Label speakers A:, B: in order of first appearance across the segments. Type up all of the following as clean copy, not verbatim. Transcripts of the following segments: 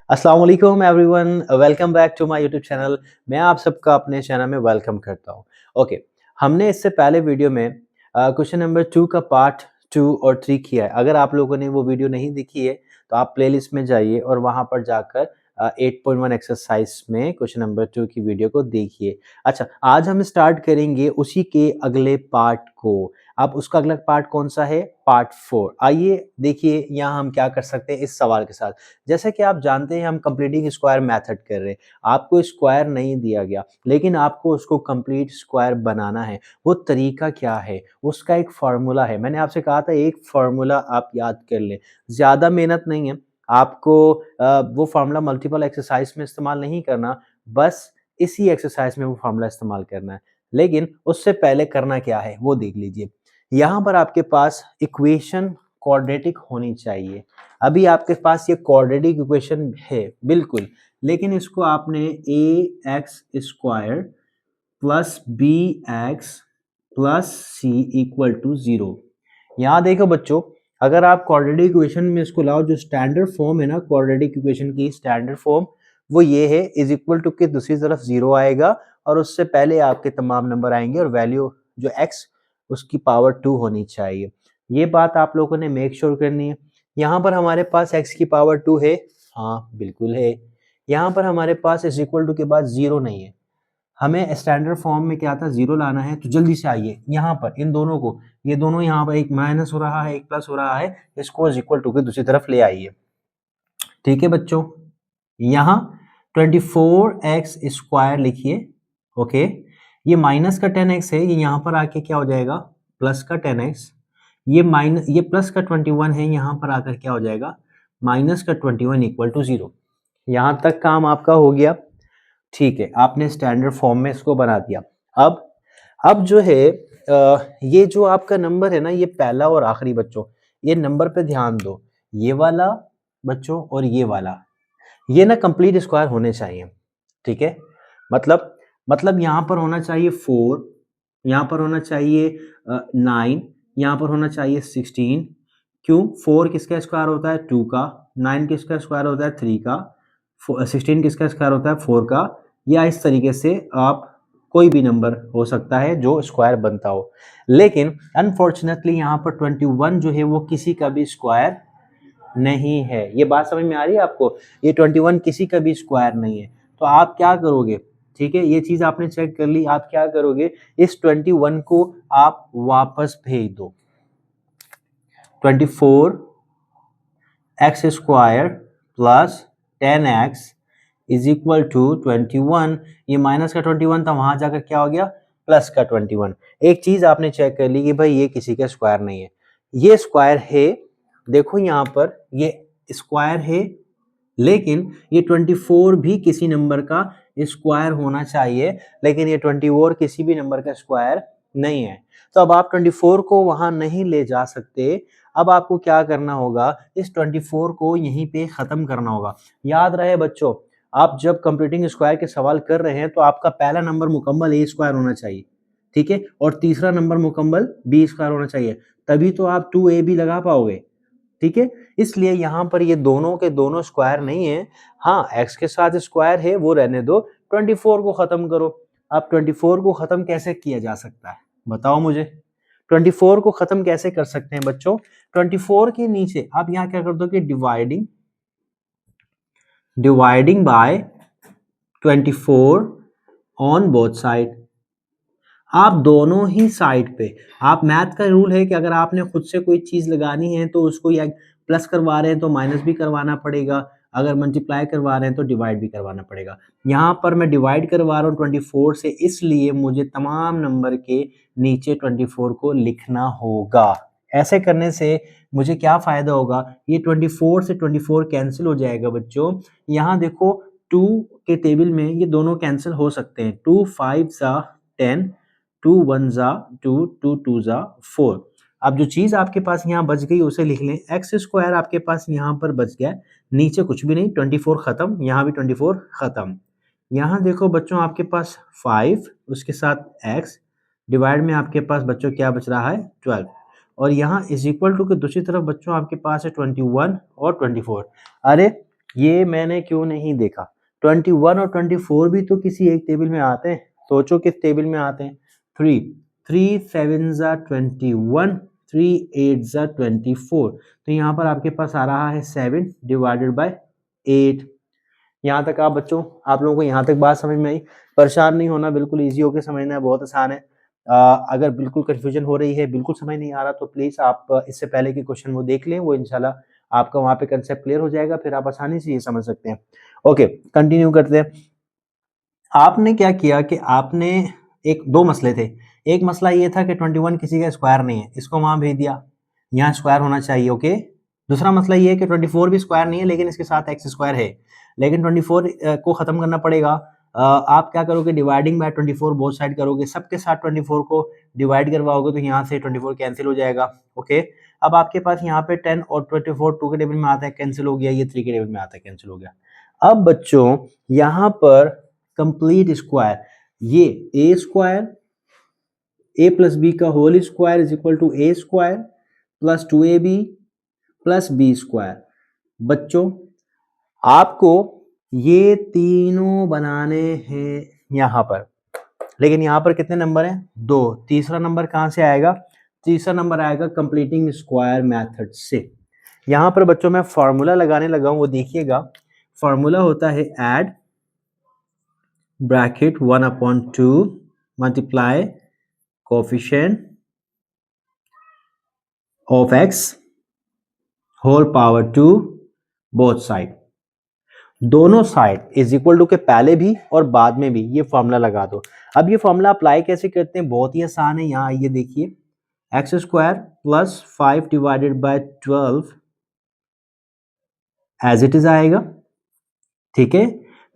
A: अस्सलाम वालेकुम everyone, welcome back to my YouTube channel. मैं आप सबका अपने चैनल में वेलकम करता हूँ। ओके, हमने इससे पहले वीडियो में क्वेश्चन नंबर 2 का पार्ट 2 और 3 किया है। अगर आप लोगों ने वो वीडियो नहीं देखी है तो आप प्लेलिस्ट में जाइए और वहाँ पर जाकर 8.1 एक्सरसाइज में क्वेश्चन नंबर 2 की वीडियो को देखिए। अच्छा, आज हम स्टार्ट करेंगे उसी के अगले पार्ट को। अब उसका अगला पार्ट कौन-सा है? पार्ट 4। आइए देखिए यहाँ हम क्या कर सकते हैं इस सवाल के साथ। जैसा कि आप जानते हैं हम कंप्लीटिंग स्क्वायर मेथड कर रहे हैं। आपको स्क्वायर नहीं दिया गया, लेकिन आपको उसको कंप्लीट स्क्वायर बनाना है। वो तरीका क्या है? उसका एक फ़ॉर्मूला है। मैंने आपसे कहा था एक फ़ॉर्मूला आप याद कर लें। ज़्यादा मेहनत नहीं है। आपको वो फ़ॉर्मूला मल्टीपल एक्सरसाइज़ में इस्तेमाल नहीं करना, बस इसी एक्सरसाइज़ में वो फ़ॉर्मूला इस्तेमाल करना है। लेकिन उससे पहले करना क्या है, वो देख लीजिए। यहाँ पर आपके पास इक्वेशन क्वाड्रेटिक होनी चाहिए। अभी आपके पास ये क्वाड्रेटिक इक्वेशन है, बिल्कुल, लेकिन इसको आपने X square plus B X plus C equal to 0। यहाँ देखो बच्चों, अगर आप क्वाड्रेटिक इक्वेशन में इसको लाओ, जो स्टैंडर्ड फॉर्म है ना क्वाड्रेटिक इक्वेशन की स्टैंडर्ड फॉर्म, वो ये है इज इक्वल टू के दूसरी तरफ 0 आएगा और उससे पहले आपके तमाम नंबर आएंगे और वैल्यू जो x उसकी पावर 2 होनी चाहिए। ये बात आप लोगों ने मेक श्योर करनी है। यहाँ पर हमारे पास x की पावर 2 है, हाँ बिल्कुल है। यहाँ पर हमारे पास इज इक्वल टू के बाद 0 नहीं है। हमें स्टैंडर्ड फॉर्म में क्या था, 0 लाना है। तो जल्दी से आइए यहाँ पर इन दोनों को, ये दोनों यहाँ पर एक माइनस हो रहा है एक प्लस हो रहा है, इसको इज इक्वल टू के दूसरी तरफ ले आइए। ठीक है बच्चों, यहाँ 24x स्क्वायर लिखिए। ओके, ये माइनस का 10x है, ये यहाँ पर आके क्या हो जाएगा, प्लस का 10x। ये प्लस का 21 है, यहाँ पर आकर क्या हो जाएगा, माइनस का 21 इक्वल टू 0। यहाँ तक काम आपका हो गया। ठीक है, आपने स्टैंडर्ड फॉर्म में इसको बना दिया। अब जो है ये जो आपका नंबर है ना, ये पहला और आखिरी बच्चों, ये नंबर पे ध्यान दो। ये वाला बच्चों और ये वाला, ये ना कंप्लीट स्क्वायर होने चाहिए। ठीक है, मतलब यहाँ पर होना चाहिए 4, यहाँ पर होना चाहिए 9, यहाँ पर होना चाहिए 16। क्यों? 4 किसका स्क्वायर होता है? 2 का। 9 किसका स्क्वायर होता है? 3 का। 16 किसका स्क्वायर होता है? 4 का। या इस तरीके से आप कोई भी नंबर हो सकता है जो स्क्वायर बनता हो। लेकिन अनफॉर्चुनेटली यहाँ पर 21 जो है वो किसी का भी स्क्वायर नहीं है। ये बात समझ में आ रही है आपको? ये 21 किसी का भी स्क्वायर नहीं है। तो आप क्या करोगे? ठीक है, ये चीज आपने चेक कर ली। आप क्या करोगे, इस 21 को आप वापस भेज दो। 24 X square plus 10x is equal to 21। ये माइनस का 21 था, वहां जाकर क्या हो गया, प्लस का 21। एक चीज आपने चेक कर ली कि भाई ये किसी का स्क्वायर नहीं है, ये स्क्वायर है। देखो यहाँ पर ये स्क्वायर है, लेकिन ये 24 भी किसी नंबर का स्क्वायर होना चाहिए, लेकिन ये 24 किसी भी नंबर का स्क्वायर नहीं है। तो अब आप 24 को वहां नहीं ले जा सकते। अब आपको क्या करना होगा, इस 24 को यहीं पे खत्म करना होगा। याद रहे बच्चों, आप जब कंप्यूटिंग स्क्वायर के सवाल कर रहे हैं तो आपका पहला नंबर मुकम्मल ए स्क्वायर होना चाहिए, ठीक है, और तीसरा नंबर मुकम्मल बी स्क्वायर होना चाहिए, तभी तो आप 2a भी लगा पाओगे। ठीक है, इसलिए यहाँ पर ये दोनों के दोनों स्क्वायर नहीं है। हाँ, x के साथ स्क्वायर है, वो रहने दो। 24 को खत्म करो। अब 24 को खत्म कैसे किया जा सकता है, बताओ मुझे। 24 को खत्म कैसे कर सकते हैं बच्चों? 24 के नीचे आप यहाँ क्या कर दो कि dividing by 24 on both side. आप दोनों ही साइड पे, आप मैथ का रूल है कि अगर आपने खुद से कोई चीज लगानी है तो उसको या प्लस करवा रहे हैं तो माइनस भी करवाना पड़ेगा, अगर मल्टीप्लाई करवा रहे हैं तो डिवाइड भी करवाना पड़ेगा। यहाँ पर मैं डिवाइड करवा रहा हूँ 24 से, इसलिए मुझे तमाम नंबर के नीचे 24 को लिखना होगा। ऐसे करने से मुझे क्या फायदा होगा, ये 24 से 24 कैंसिल हो जाएगा बच्चों। यहाँ देखो 2 के टेबल में ये दोनों कैंसिल हो सकते हैं। 2 5 सा 10, 2 1 जा 2, 2 2 जा 4। अब जो चीज आपके पास यहाँ बच गई उसे लिख लें। एक्स स्क्वायर आपके पास यहाँ पर बच गया, नीचे कुछ भी नहीं, 24 खत्म, यहाँ भी 24 खत्म। यहाँ देखो बच्चों आपके पास 5, उसके साथ एक्स डिवाइड में आपके पास बच्चों क्या बच रहा है, 12। और यहाँ इज इक्वल टू के दूसरी तरफ बच्चों आपके पास है 21 और 24। अरे ये मैंने क्यों नहीं देखा? 21 और 24 भी तो किसी एक टेबल में आते हैं। सोचो किस टेबल में आते हैं? 3 3 7 ज़ा 21, 3 8 ज़ा 24। तो यहाँ पर आपके पास आ रहा है 7 डिवाइडेड बाय 8। यहाँ तक आप बच्चों, आप लोगों को यहाँ तक बात समझ में आई? परेशान नहीं होना, बिल्कुल ईजी होकर समझना है, बहुत आसान है। अगर बिल्कुल कन्फ्यूजन हो रही है, बिल्कुल समझ नहीं आ रहा, तो प्लीज़ आप इससे पहले के क्वेश्चन वो देख लें, वो इंशाल्लाह आपका वहाँ पे कंसेप्ट क्लियर हो जाएगा, फिर आप आसानी से ये समझ सकते हैं। ओके, कंटिन्यू करते हैं। आपने क्या किया कि आपने एक 2 मसले थे। एक मसला ये था कि 21 किसी का स्क्वायर नहीं है, इसको वहाँ भेज दिया, यहाँ स्क्वायर होना चाहिए, ओके। दूसरा मसला ये है कि 24 भी स्क्वायर नहीं है, लेकिन इसके साथ एक्स स्क्वायर है। लेकिन 24 को ख़त्म करना पड़ेगा। आप क्या करोगे? डिवाइडिंग बाय 24 बोथ साइड करोगे, सबके साथ 24 को डिवाइड करवाओगे, तो यहाँ से 24 कैंसिल हो जाएगा, ओके। अब आपके पास यहाँ पे 10 और 24 2 के टेबल में आता है, कैंसिल हो गया, ये 3 के टेबल में आता है, कैंसिल हो गया। अब बच्चों यहाँ पर कंप्लीट स्क्वायर, ये A square, A plus B का whole square is equal to A square plus 2ab plus B square. बच्चों आपको ये तीनों बनाने हैं यहाँ पर, लेकिन यहाँ पर कितने नंबर हैं? 2। तीसरा नंबर कहाँ से आएगा? तीसरा नंबर आएगा कंप्लीटिंग स्क्वायर मेथड से। यहाँ पर बच्चों मैं फॉर्मूला लगाने लगा हूँ, वो देखिएगा। फॉर्मूला होता है add bracket 1/2 multiply coefficient of x whole power 2 both side. दोनों साइड इज इक्वल टू के पहले भी और बाद में भी ये फॉर्मूला लगा दो। अब ये फॉर्मूला अप्लाई कैसे करते हैं? बहुत ही आसान है। यहाँ आइए देखिए, X square plus 5 divided by 12 as it is आएगा, ठीक है।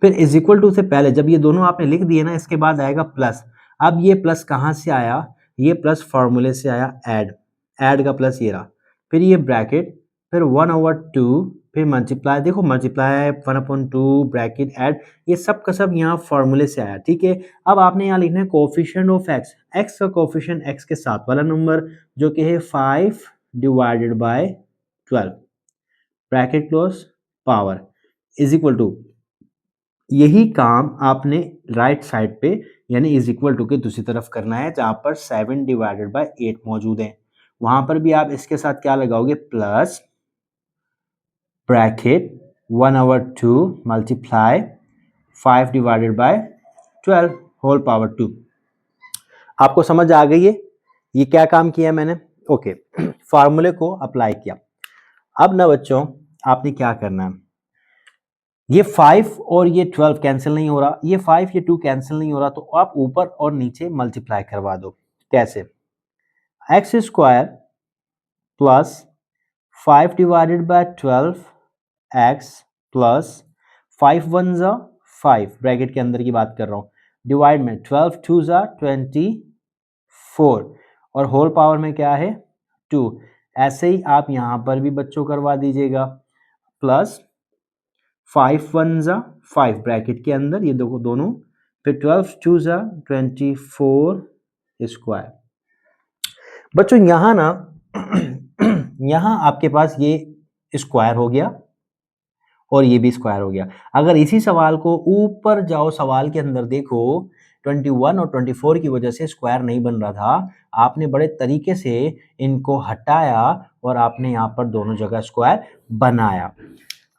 A: फिर इज इक्वल टू से पहले जब ये दोनों आपने लिख दिए ना, इसके बाद आएगा प्लस। अब ये प्लस कहाँ से आया? ये प्लस फॉर्मूले से आया, ऐड का प्लस ये रहा, फिर ये ब्रैकेट, फिर 1/2, फिर मल्टीप्लाई, देखो मल्टीप्लाई 1/2 ब्रैकेट ऐड, ये सब का सब यहाँ फॉर्मूले से आया, ठीक है। अब आपने यहाँ लिखना है कोफिशिएंट ऑफ एक्स, एक्स का कोफिशिएंट एक्स के साथ वाला नंबर जो कि है 5 divided by 12 bracket close power is equal to, यही काम आपने राइट साइड पे यानी इज इक्वल टू के दूसरी तरफ करना है, जहां पर 7 डिवाइडेड बाय 8 मौजूद है, वहां पर भी आप इसके साथ क्या लगाओगे? Plus bracket 1/2 multiply 5 divided by 12 whole power 2। आपको समझ आ गई है ये क्या काम किया मैंने? ओके, फार्मूले को अप्लाई किया। अब ना बच्चों आपने क्या करना है, ये 5 और ये 12 कैंसिल नहीं हो रहा, ये 5 ये 2 कैंसिल नहीं हो रहा, तो आप ऊपर और नीचे मल्टीप्लाई करवा दो। कैसे? X square plus 5 divided by 12 x plus 5 1 ज़ा 5 ब्रैकेट के अंदर की बात कर रहा हूँ, डिवाइड में 12 2 ज़ा 24 और होल पावर में क्या है? 2। ऐसे ही आप यहाँ पर भी बच्चों करवा दीजिएगा, प्लस 5 1 ज़ा 5 ब्रैकेट के अंदर ये देखो दोनों, फिर 12 2 ज़ा 24 स्क्वायर। बच्चों यहाँ ना यहाँ आपके पास ये स्क्वायर हो गया और ये भी स्क्वायर हो गया। अगर इसी सवाल को ऊपर जाओ, सवाल के अंदर देखो, 21 और 24 की वजह से स्क्वायर नहीं बन रहा था, आपने बड़े तरीके से इनको हटाया और आपने यहाँ पर दोनों जगह स्क्वायर बनाया।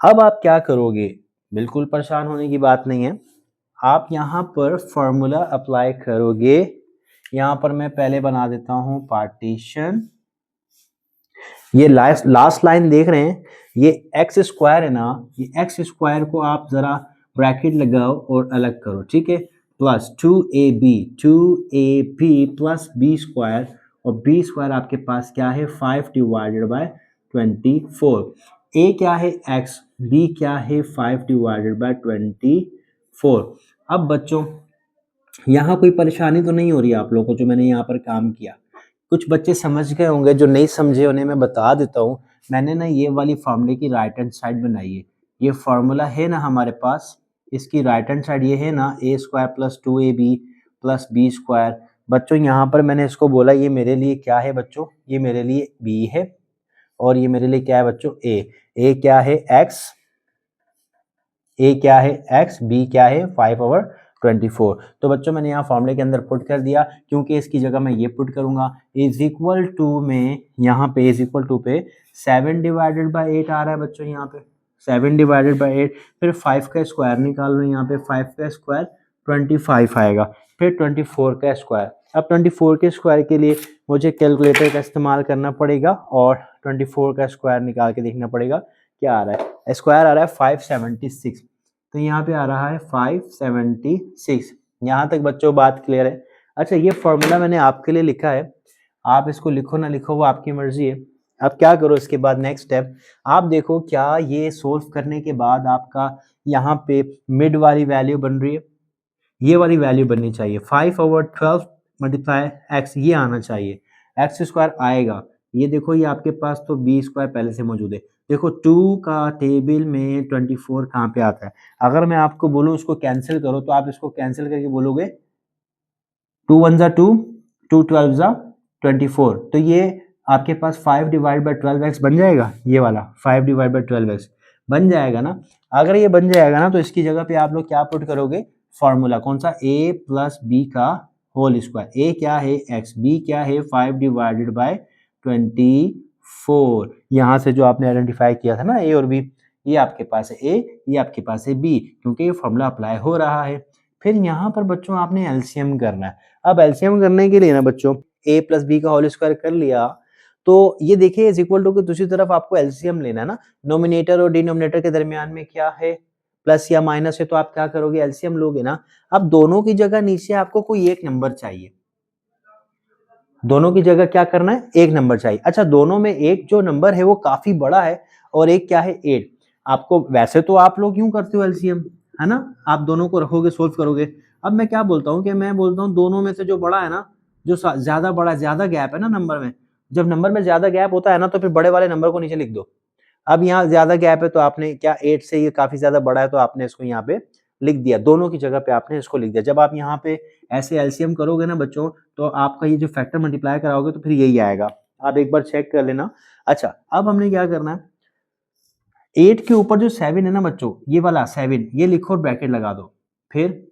A: अब आप क्या करोगे? बिल्कुल परेशान होने की बात नहीं है, आप यहाँ पर फॉर्मूला अप्लाई करोगे। यहाँ पर मैं पहले बना देता हूँ पार्टीशन, ये लास्ट लाइन देख रहे हैं, ये एक्स स्क्वायर है ना, ये एक्स स्क्वायर को आप जरा ब्रैकेट लगाओ और अलग करो, ठीक है। Plus 2ab plus B square, और बी स्क्वायर आपके पास क्या है? 5 डिवाइडेड बाय 24। ए क्या है? एक्स, बी क्या है? 5 डिवाइडेड बाय 24। अब बच्चों यहाँ कोई परेशानी तो नहीं हो रही आप लोगों को जो मैंने यहाँ पर काम किया? कुछ बच्चे समझ गए होंगे, जो नहीं समझे उन्हें मैं बता देता हूँ। मैंने ना ये वाली फार्मूले की राइट हैंड साइड बनाई है, ये फार्मूला है ना हमारे पास, इसकी राइट हैंड साइड ये है ना, A square plus 2ab plus B square. बच्चों यहाँ पर मैंने इसको बोला, ये मेरे लिए क्या है बच्चों? ये मेरे लिए बी है, और ये मेरे लिए क्या है बच्चों? ए क्या है? एक्स, ए क्या है x, b क्या है 5/24। तो बच्चों मैंने यहाँ फॉर्मूले के अंदर पुट कर दिया, क्योंकि इसकी जगह मैं ये पुट करूंगा इज इक्वल टू में, यहाँ पे इज इक्वल टू पे 7/8 आ रहा है बच्चों, यहाँ पे 7/8। फिर 5 का स्क्वायर निकाल लो, यहाँ पे 5 का स्क्वायर 25 आएगा, फिर 24 का स्क्वायर। अब 24 के स्क्वायर के लिए मुझे कैलकुलेटर का इस्तेमाल करना पड़ेगा और 24 का स्क्वायर निकाल के देखना पड़ेगा क्या आ रहा है। स्क्वायर आ रहा है 576, तो यहाँ पे आ रहा है 576। यहाँ तक बच्चों बात क्लियर है। अच्छा, ये फॉर्मूला मैंने आपके लिए लिखा है, आप इसको लिखो ना लिखो वो आपकी मर्जी है। अब क्या करो इसके बाद नेक्स्ट स्टेप, आप देखो क्या ये सोल्व करने के बाद आपका यहाँ पे मिड वाली वैल्यू बन रही है, ये वाली वैल्यू बननी चाहिए 5/12 मल्टीप्लाई एक्स, ये आना चाहिए, एक्स स्क्वायर आएगा। ये देखो ये आपके पास तो बी स्क्वायर पहले से मौजूद है। देखो 2 का टेबल में 24 कहाँ पे आता है, अगर मैं आपको बोलूँ इसको कैंसिल करो तो आप इसको कैंसिल करके बोलोगे 2 1 जा 2, 2 12 जा 24, तो ये आपके पास 5/12x बन जाएगा, ये वाला 5/12x बन जाएगा ना। अगर ये बन जाएगा ना तो इसकी जगह पे आप लोग क्या पुट करोगे, फॉर्मूला कौन सा, a प्लस बी का होल स्क्वायर। ए क्या है x, b क्या है 5/24। यहाँ से जो आपने आइडेंटिफाई किया था ना a और b, ये आपके पास है a, ये आपके पास है b, क्योंकि ये फॉर्मूला अप्लाई हो रहा है। फिर यहाँ पर बच्चों आपने एलसीएम करना है। अब एलसीएम करने के लिए ना बच्चों a प्लस बी का होल स्क्वायर कर लिया, तो ये देखिए इज इक्वल टू की दूसरी तरफ आपको एलसीएम लेना है ना, नोमिनेटर और डिनोमिनेटर के दरमियान में क्या है, प्लस या माइनस है, तो आप क्या करोगे एलसीएम लोगे ना। अब दोनों की जगह नीचे आपको कोई एक नंबर चाहिए, दोनों की जगह क्या करना है, एक नंबर चाहिए। अच्छा, दोनों में एक जो नंबर है वो काफी बड़ा है और एक क्या है 8। आपको वैसे तो आप लोग क्यों करते हो एलसीएम, है ना, आप दोनों को रखोगे सोल्व करोगे। अब मैं क्या बोलता हूँ कि मैं बोलता हूँ दोनों में से जो बड़ा है ना, जो ज्यादा बड़ा, ज्यादा गैप है ना नंबर में, जब नंबर में ज्यादा गैप होता है ना तो फिर बड़े वाले नंबर को नीचे लिख दो। अब यहाँ ज्यादा गैप है तो आपने क्या 8 से ये काफी ज्यादा बड़ा है तो आपने इसको यहाँ पे लिख दिया, दोनों की जगह पे आपने इसको लिख दिया। जब आप यहाँ पे ऐसे एलसीएम करोगे ना बच्चों, तो आपका ये जो फैक्टर मल्टीप्लाई कराओगे तो फिर यही आएगा, आप एक बार चेक कर लेना। अच्छा, अब हमने क्या करना है, 8 के ऊपर जो 7 है ना बच्चों, ये वाला 7 ये लिखो और ब्रैकेट लगा दो। फिर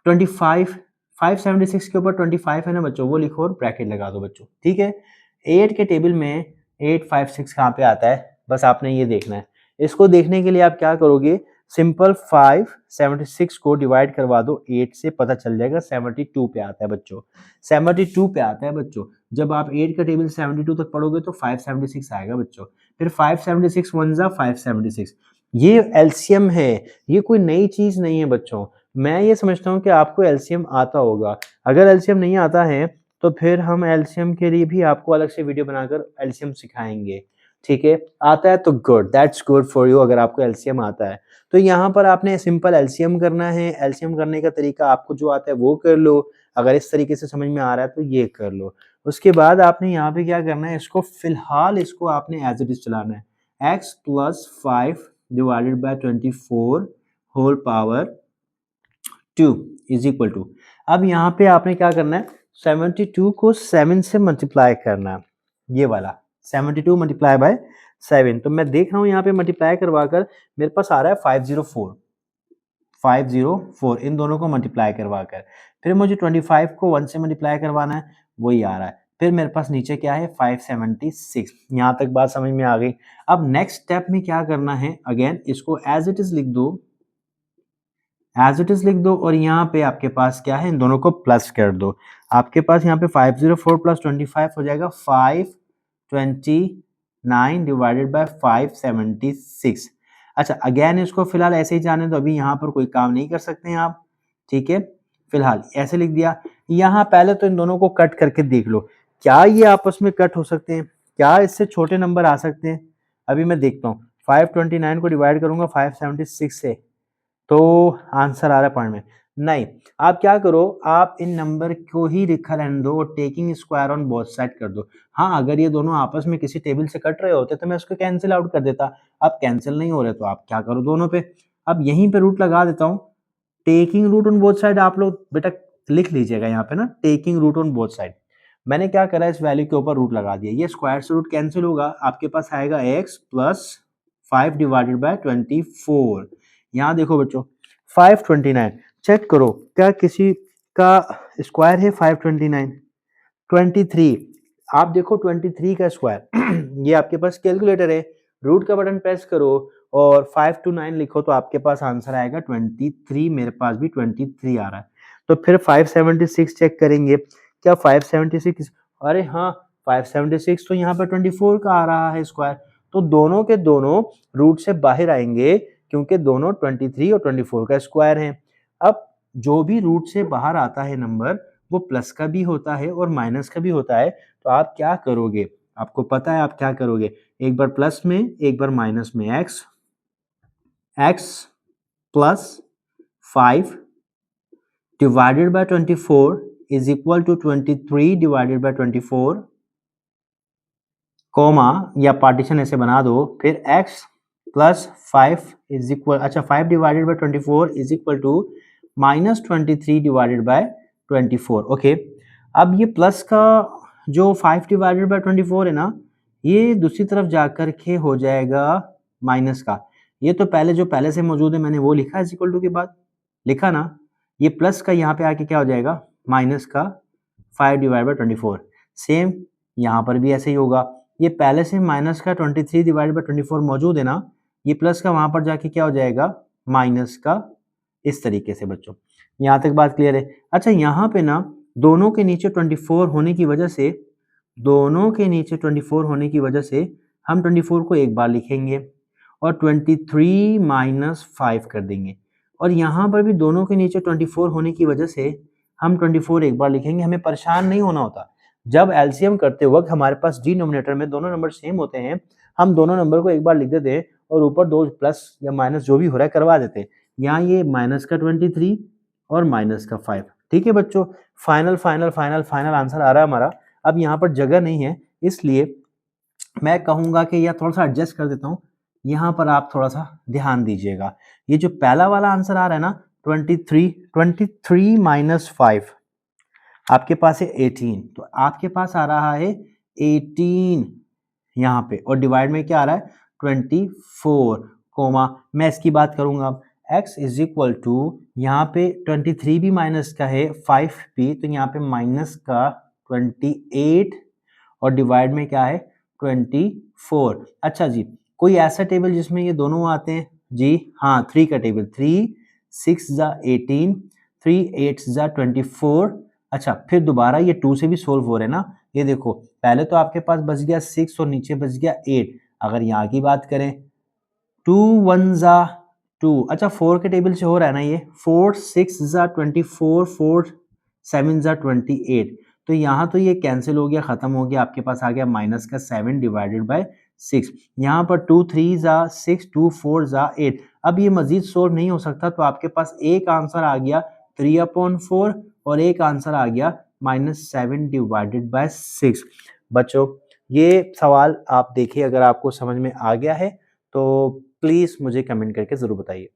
A: 25, 576 के ऊपर 25 है ना बच्चों, वो लिखो और ब्रैकेट लगा दो बच्चों, ठीक है। 8 के टेबल में 856 कहाँ पे आता है, बस आपने ये देखना है। इसको देखने के लिए आप क्या करोगे, सिंपल 576 को डिवाइड करवा दो 8 से, पता चल जाएगा 72 पे आता है बच्चों, 72 पे आता है बच्चों। जब आप 8 का टेबल 72 तक पढ़ोगे तो 576 आएगा बच्चों। फिर 576 1 जा 576, ये एलसीएम है, ये कोई नई चीज नहीं है बच्चों। मैं ये समझता हूँ कि आपको एलसीएम आता होगा, अगर एलसीएम नहीं आता है तो फिर हम एलसीएम के लिए भी आपको अलग से वीडियो बनाकर एलसीएम सिखाएंगे, ठीक है। आता है तो good, that's good for you, अगर आपको एलसीएम आता है तो यहाँ पर आपने सिंपल एलसीएम करना है। एलसीएम करने का तरीका आपको जो आता है वो कर लो, अगर इस तरीके से समझ में आ रहा है तो ये कर लो। उसके बाद आपने यहाँ पे क्या करना है, इसको फिलहाल इसको आपने एज इट इज चलाना है, x plus 5/24 whole power 2 is equal to. अब यहाँ पे आपने क्या करना है, 72 को 7 से मल्टीप्लाई करना है, ये वाला 72 मल्टीप्लाई बाय 7। तो मैं देख रहा हूँ यहाँ पे मल्टीप्लाई करवाकर मेरे पास आ रहा है 504, 504 इन दोनों को मल्टीप्लाई करवाकर। फिर मुझे 25 को 1 से मल्टीप्लाई करवाना है, वही आ रहा है। फिर मेरे पास नीचे क्या है 576। यहाँ तक बात समझ में आ गई। अब नेक्स्ट स्टेप में क्या करना है, अगेन इसको एज इट इज लिख दो, एज इट इज लिख दो और यहाँ पे आपके पास क्या है, इन दोनों को प्लस कर दो। आपके पास यहाँ पे 504 प्लस 25 हो जाएगा 529 डिवाइडेड बाय 576। अच्छा, अगेन इसको फिलहाल ऐसे ही जाने दो, अभी यहाँ पर कोई काम नहीं कर सकते हैं आप, ठीक है। फिलहाल ऐसे लिख दिया। यहाँ पहले तो इन दोनों को कट करके देख लो, क्या ये आपस में कट हो सकते हैं, क्या इससे छोटे नंबर आ सकते हैं। अभी मैं देखता हूँ, 529 को डिवाइड करूंगा 576 से तो आंसर आ रहा है पॉइंट में, नहीं। आप क्या करो, आप इन नंबर को ही लिखा रहने दो और taking square on both side कर दो। हाँ, अगर ये दोनों आपस में किसी टेबल से कट रहे होते तो मैं उसको कैंसिल आउट कर देता। अब कैंसिल नहीं हो रहे तो आप क्या करो दोनों पे, अब यहीं पे रूट लगा देता हूँ। Taking root on both side आप लोग बेटा लिख लीजिएगा यहाँ पे ना, taking root on both side. मैंने क्या करा, इस वैल्यू के ऊपर रूट लगा दिया, ये स्क्वायर से रूट कैंसिल होगा, आपके पास आएगा x प्लस 5/24। यहाँ देखो बच्चों 529 चेक करो, क्या किसी का स्क्वायर है 529? 23, आप देखो 23 का स्क्वायर ये आपके पास कैलकुलेटर है, रूट का बटन प्रेस करो और 5 to 9 लिखो तो आपके पास आंसर आएगा 23। मेरे पास भी 23 आ रहा है। तो फिर 576 चेक करेंगे, क्या 576, अरे हाँ 576 तो यहाँ पर 24 का आ रहा है स्क्वायर, तो दोनों के दोनों रूट से बाहर आएंगे क्योंकि दोनों 23 और 24 का स्क्वायर हैं। अब जो भी रूट से बाहर आता है नंबर वो प्लस का भी होता है और माइनस का भी होता है, तो आप क्या करोगे, आपको पता है आप क्या करोगे, एक बार प्लस में एक बार माइनस में, x plus 5 divided by 24 is equal to 23 divided by 24, comma या पार्टीशन ऐसे बना दो, फिर x प्लस 5 इज इक्वल, अच्छा 5 divided by 24 is equal to minus 23 divided by 24। Okay, अब ये प्लस का जो 5 डिवाइडेड बाय 24 है ना, ये दूसरी तरफ जाकर के हो जाएगा माइनस का, ये तो पहले जो पहले से मौजूद है मैंने वो लिखा इज इक्वल टू के बाद, लिखा ना, ये प्लस का यहाँ पे आके क्या हो जाएगा माइनस का 5 डिवाइड बाय 24। सेम यहाँ पर भी ऐसे ही होगा, ये पहले से माइनस का 23 डिवाइड बाय 24 मौजूद है ना, ये प्लस का वहां पर जाके क्या हो जाएगा माइनस का, इस तरीके से बच्चों। यहाँ तक बात क्लियर है? अच्छा यहाँ पे ना दोनों के नीचे 24 होने की वजह से, दोनों के नीचे 24 होने की वजह से हम 24 को एक बार लिखेंगे और 23 माइनस 5 कर देंगे, और यहाँ पर भी दोनों के नीचे 24 होने की वजह से हम 24 एक बार लिखेंगे। हमें परेशान नहीं होना होता, जब एलसीएम करते वक्त हमारे पास डिनोमिनेटर में दोनों नंबर सेम होते हैं, हम दोनों नंबर को एक बार लिख देते हैं और ऊपर दो प्लस या माइनस जो भी हो रहा है करवा देते हैं। यहाँ ये माइनस का 23 और माइनस का 5। ठीक है बच्चों, final final final final answer आ रहा है हमारा। अब यहाँ पर जगह नहीं है इसलिए मैं कहूँगा कि यह थोड़ा सा एडजस्ट कर देता हूँ, यहाँ पर आप थोड़ा सा ध्यान दीजिएगा। ये जो पहला वाला आंसर आ रहा है ना 23 माइनस 5 आपके पास है 18, तो आपके पास आ रहा है 18 यहाँ पे, और डिवाइड में क्या आ रहा है 24, कोमा मैं इसकी बात करूंगा अब, x इज इक्वल टू यहाँ पे 23 भी माइनस का है 5 भी, तो यहाँ पे माइनस का 28 और डिवाइड में क्या है 24। अच्छा जी, कोई ऐसा टेबल जिसमें ये दोनों आते हैं जी? हाँ 3 का टेबल, 3 6 जा 18, 3 8 जा 24। अच्छा फिर दोबारा ये 2 से भी सोल्व हो रहे हैं ना, ये देखो पहले तो आपके पास बच गया 6 और नीचे बच गया 8। अगर यहाँ की बात करें 2 1 जा 2, अच्छा 4 के टेबल से हो रहा है ना ये, 4 6 जा 24, 4 7 जा 28, तो यहाँ तो ये कैंसिल हो गया, खत्म हो गया, आपके पास आ गया माइनस का 7 डिवाइडेड बाय 6। यहाँ पर 2 3 जा 6, 2 4 जा 8। अब ये मजीद सोल्व नहीं हो सकता, तो आपके पास एक आंसर आ गया 3/4 और एक आंसर आ गया -7 डिवाइडेड बाय 6। बच्चों ये सवाल आप देखिए, अगर आपको समझ में आ गया है तो प्लीज़ मुझे कमेंट करके ज़रूर बताइए।